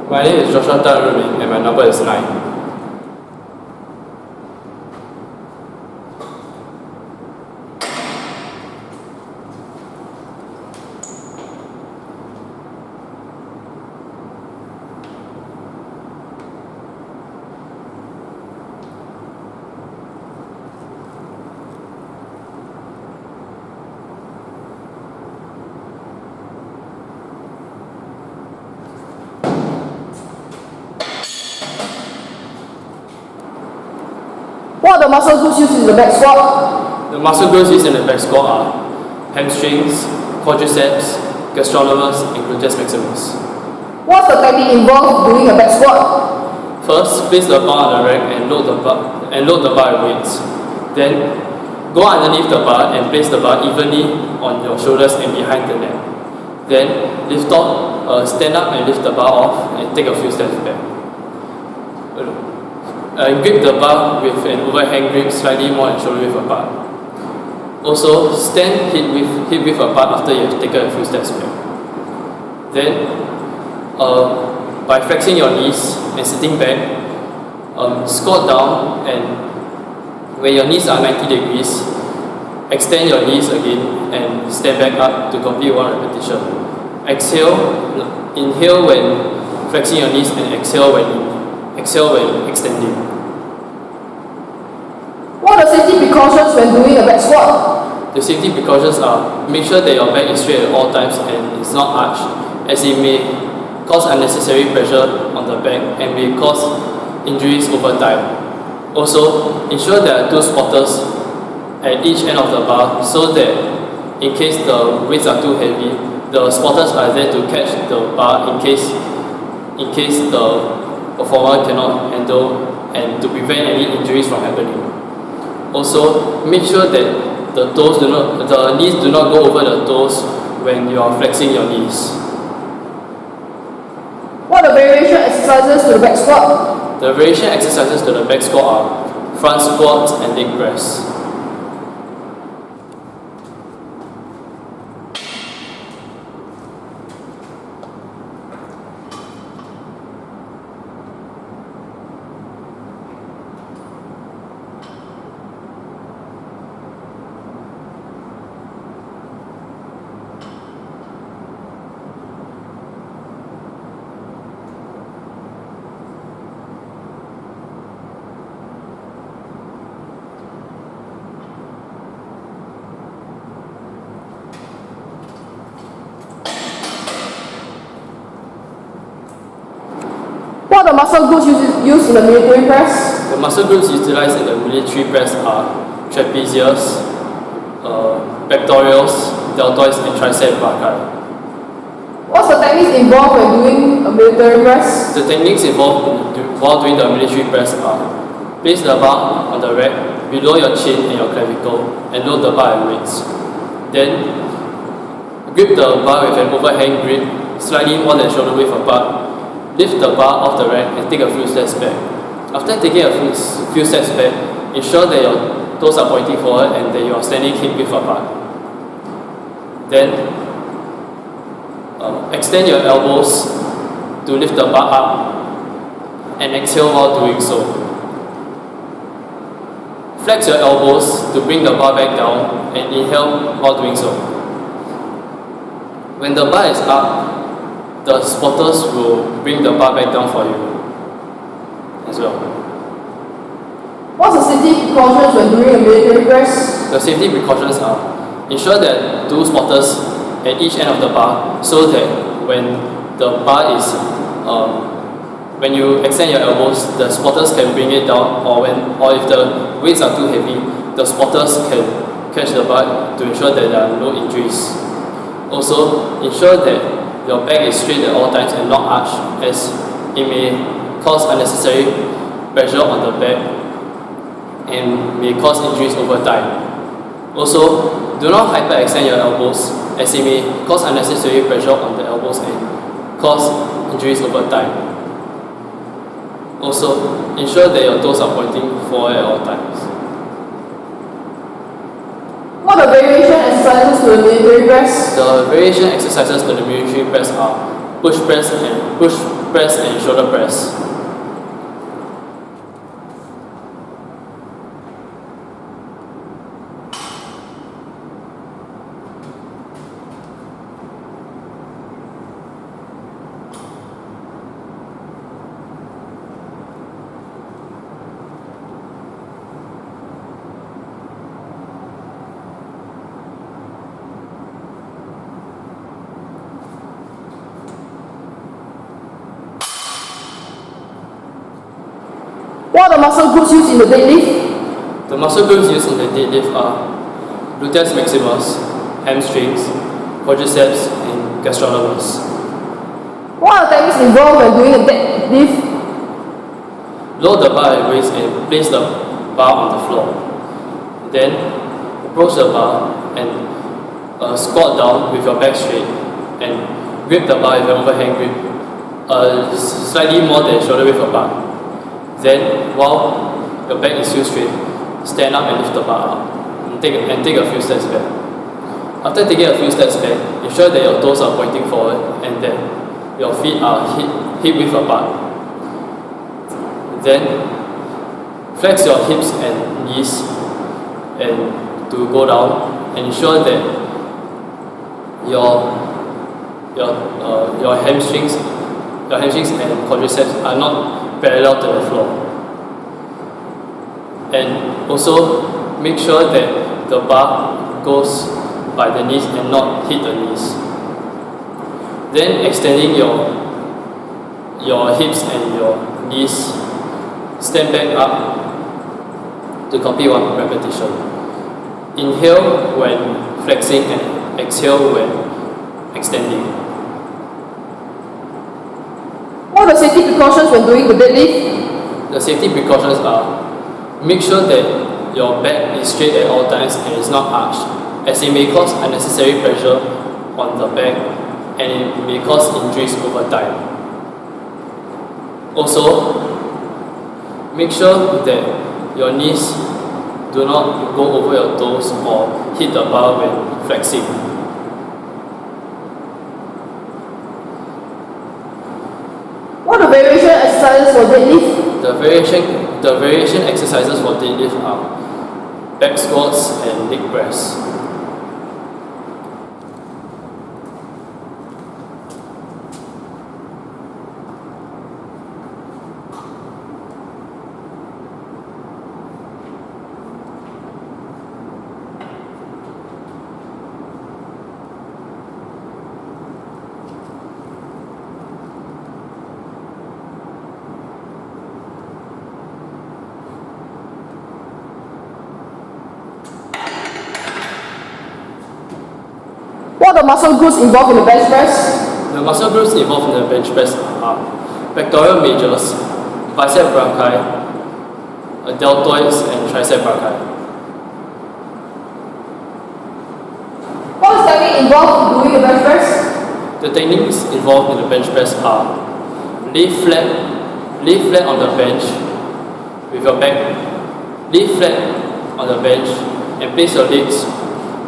My name is Joshua Tan Ming and my number is 9. What are the muscle groups used in the back squat? The muscle groups used in the back squat are hamstrings, quadriceps, gastrocnemius, and gluteus maximus. What's the technique involved doing a back squat? First, place the bar on the rack and load the bar with weights. Then, go underneath the bar and place the bar evenly on your shoulders and behind the neck. Then, stand up and lift the bar off and take a few steps back. Grip the bar with an overhand grip slightly more than shoulder width apart. Also, stand hip width apart after you have taken a few steps back. Then, by flexing your knees and sitting back, squat down, and when your knees are 90 degrees, extend your knees again and stand back up to complete one repetition. Inhale when flexing your knees and exhale when extending. What are the safety precautions when doing a back squat? The safety precautions are: make sure that your back is straight at all times and it's not arched, as it may cause unnecessary pressure on the back and may cause injuries over time. Also, ensure there are two spotters at each end of the bar so that in case the weights are too heavy, the spotters are there to catch the bar in case the performer cannot handle and to prevent any injuries from happening. Also, make sure that the knees do not go over the toes when you are flexing your knees. What are the variation exercises to the back squat? The variation exercises to the back squat are front squats and leg press. What are the muscle groups used in the military press? The muscle groups utilized in the military press are trapezius, pectorals, deltoids, and tricep brachii. What's the techniques involved when doing a military press? The techniques involved while doing the military press are: place the bar on the rack below your chin and your clavicle and load the bar at weights. Then, grip the bar with an overhand grip slightly more than shoulder width apart. Lift the bar off the rack and take a few steps back. After taking a few steps back, ensure that your toes are pointing forward and that you are standing hip width apart. Then, extend your elbows to lift the bar up and exhale while doing so. Flex your elbows to bring the bar back down and inhale while doing so. When the bar is up, the spotters will bring the bar back down for you as well. What's the safety precautions when doing a military press? The safety precautions are: ensure that two spotters at each end of the bar so that when the bar is when you extend your elbows, the spotters can bring it down, or if the weights are too heavy, the spotters can catch the bar to ensure that there are no injuries. Also, ensure that your back is straight at all times and not arched, as it may cause unnecessary pressure on the back and may cause injuries over time. Also, do not hyperextend your elbows, as it may cause unnecessary pressure on the elbows and cause injuries over time. Also, ensure that your toes are pointing forward at all times. What are variation exercises to the military press? The variation exercises to the military press are push press and push press and shoulder press. What are the muscle groups used in the deadlift? The muscle groups used in the deadlift are gluteus maximus, hamstrings, quadriceps, and gastrocnemius. What are the techniques involved when doing a deadlift? Load the bar at waist and place the bar on the floor. Then approach the bar and squat down with your back straight and grip the bar with an overhand grip, slightly more than shoulder width apart. Then, while your back is still straight, stand up and lift the bar up and take a few steps back. After taking a few steps back, ensure that your toes are pointing forward and that your feet are hip width apart. Then, flex your hips and knees and to go down and ensure that your hamstrings and quadriceps are not parallel to the floor. And also make sure that the bar goes by the knees and not hit the knees. Then extending your hips and your knees, stand back up to complete one repetition. Inhale when flexing and exhale when extending. What are the safety precautions when doing the deadlift? The safety precautions are: make sure that your back is straight at all times and is not arched, as it may cause unnecessary pressure on the back and it may cause injuries over time. Also, make sure that your knees do not go over your toes or hit the bar when flexing. What are the variation exercises for deadlift? The variation exercises for deadlift are back squats and leg press. What are the muscle groups involved in the bench press? The muscle groups involved in the bench press are pectoral majors, bicep brachii, deltoids, and tricep brachii. What is the technique involved in doing the bench press? The techniques involved in the bench press are: lay flat on the bench with your back, lay flat on the bench and place your legs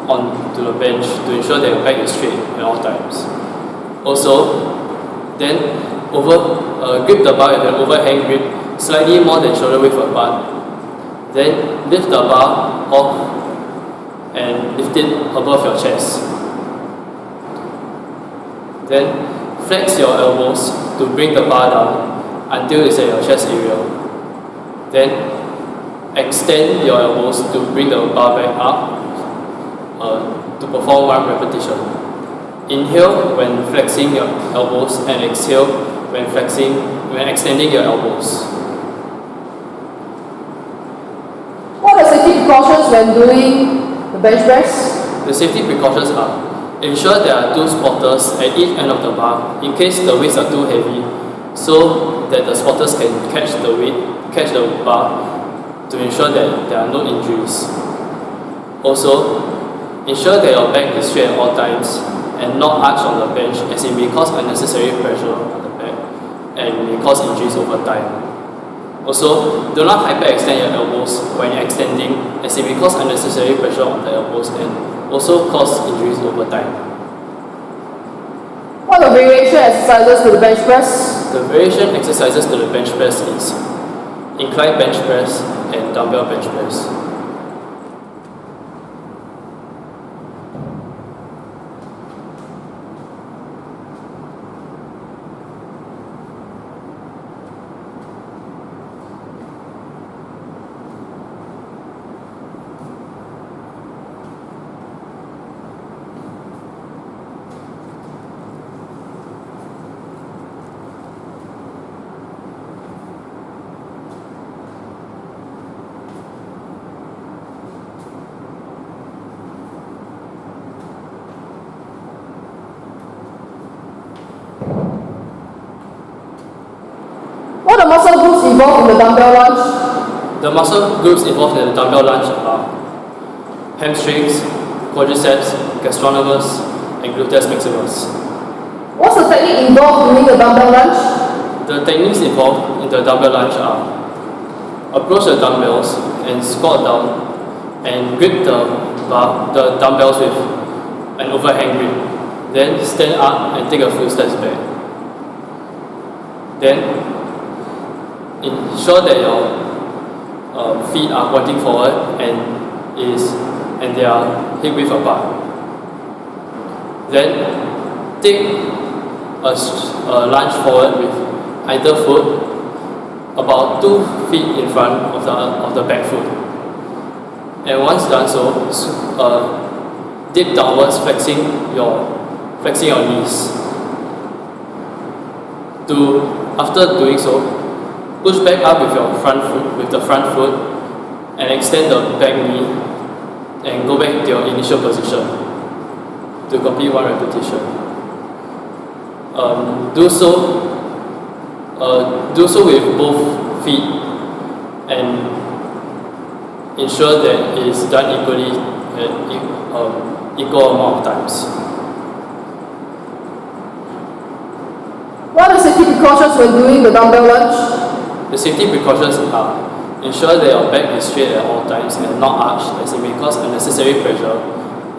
onto the bench to ensure that your back is straight at all times. Also, then grip the bar with an overhand grip slightly more than shoulder width apart. Then lift the bar off and lift it above your chest. Then flex your elbows to bring the bar down until it's at your chest area. Then extend your elbows to bring the bar back up to perform one repetition. Inhale when flexing your elbows and exhale when extending your elbows. What are safety precautions when doing the bench press? The safety precautions are: ensure there are two spotters at each end of the bar in case the weights are too heavy, so that the spotters can catch the bar to ensure that there are no injuries. Also, ensure that your back is straight at all times and not arched on the bench, as it may cause unnecessary pressure on the back and may cause injuries over time. Also, do not hyperextend your elbows when you're extending, as it may cause unnecessary pressure on the elbows and also cause injuries over time. What are the variation exercises for the bench press? The variation exercises to the bench press is incline bench press and dumbbell bench press. What are the muscle groups involved in the dumbbell lunge? The muscle groups involved in the dumbbell lunge are hamstrings, quadriceps, gastrocnemius, and gluteus maximus. What's the technique involved during the dumbbell lunge? The techniques involved in the dumbbell lunge are approach the dumbbells and squat down and grip the dumbbells with an overhand grip. Then stand up and take a few steps back. Then ensure that your feet are pointing forward and they are hip width apart. Then take a lunge forward with either foot about 2 feet in front of the back foot. And once done so, dip downwards, flexing your knees. After doing so, push back up with the front foot and extend the back knee and go back to your initial position to complete 1 repetition. Do so with both feet and ensure that it is done equally at equal amount of times. What are the safety precautions when doing the dumbbell lunge? The safety precautions are ensure that your back is straight at all times and not arched, as it may cause unnecessary pressure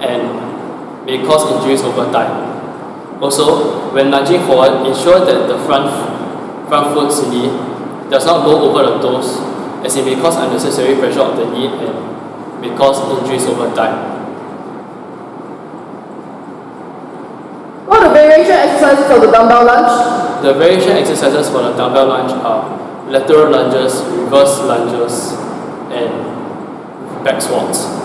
and may cause injuries over time. Also, when lunging forward, ensure that the front foot knee does not go over the toes, as it may cause unnecessary pressure on the knee and may cause injuries over time. What are the variation exercises for the dumbbell lunge? The variation exercises for the dumbbell lunge are lateral lunges, reverse lunges, and back squats.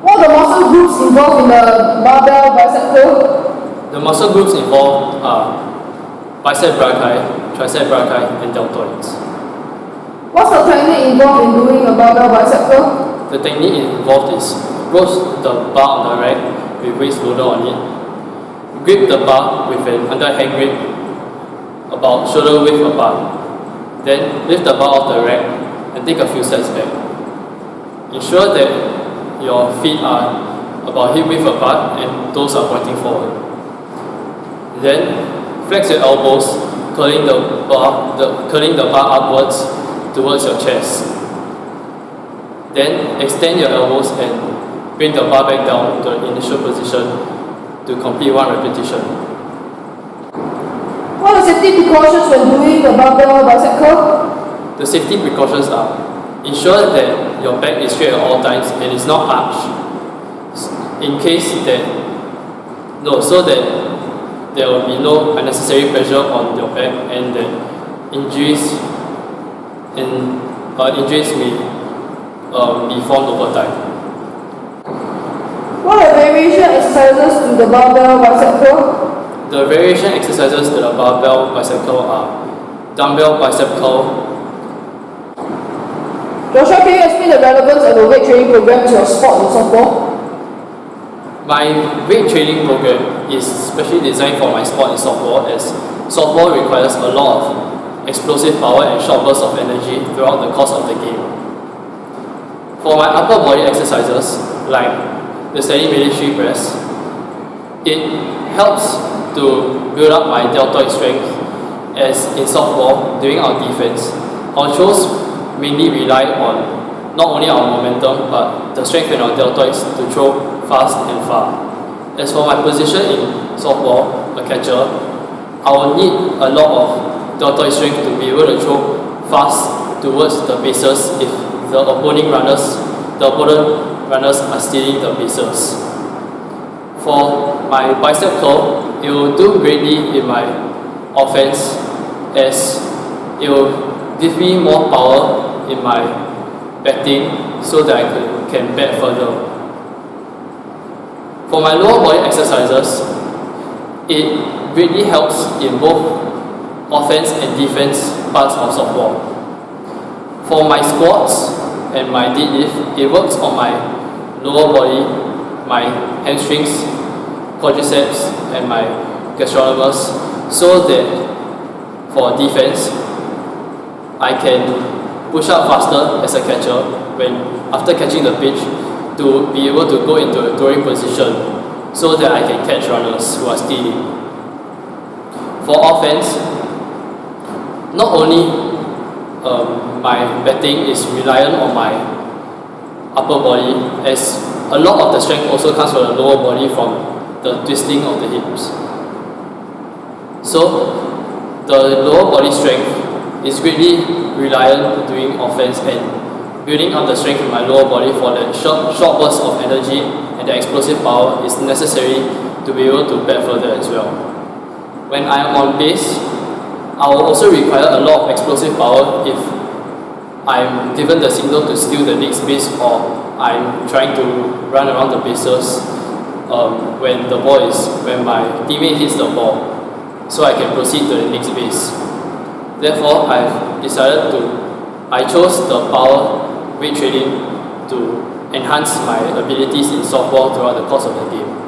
What are the muscle groups involved in the barbell bicep curl? The muscle groups involved are bicep brachii, tricep brachii, and deltoids. What's the technique involved in doing a barbell bicep curl? The technique involved is approach the bar on the rack with weights loaded on it. Grip the bar with an underhand grip about shoulder width apart. Then lift the bar off the rack and take a few steps back. Ensure that your feet are about hip width apart and toes are pointing forward. Then flex your elbows, curling the bar upwards towards your chest. Then extend your elbows and bring the bar back down to the initial position to complete 1 repetition. What are safety precautions when doing the barbell bicep curl? The safety precautions are ensure that your back is straight at all times and is not arched. So that there will be no unnecessary pressure on your back and that injuries may be formed over time. What are variation exercises to the barbell bicep curl? The variation exercises to the barbell bicep curl are dumbbell bicep curl. Joshua, can you explain the relevance of the weight training program to your sport in softball? My weight training program is specially designed for my sport in softball, as softball requires a lot of explosive power and short bursts of energy throughout the course of the game. For my upper body exercises, like the standing military press, it helps to build up my deltoid strength, as in softball, during our defense, our throws mainly rely on not only our momentum but the strength in our deltoids to throw fast and far. As for my position in softball, a catcher, I will need a lot of deltoid strength to be able to throw fast towards the bases if the opponent runners are stealing the bases. For my bicep curl, it will do greatly in my offense, as it will give me more power in my batting so that I can bat further. For my lower body exercises, it greatly helps in both offense and defense parts of softball. For my squats and my deadlift, it works on my lower body, my hamstrings, quadriceps, and my gastrocnemius, so that for defense, I can push up faster as a catcher when after catching the pitch to be able to go into a throwing position so that I can catch runners who are stealing. For offense, not only my batting is reliant on my upper body, as a lot of the strength also comes from the lower body from the twisting of the hips. So the lower body strength is greatly reliant doing offense, and building up the strength in my lower body for the short bursts of energy and the explosive power is necessary to be able to bat further as well. When I am on base, I will also require a lot of explosive power if I'm given the signal to steal the next base, or I'm trying to run around the bases when my teammate hits the ball, so I can proceed to the next base. Therefore, I chose the power weight training to enhance my abilities in softball throughout the course of the game.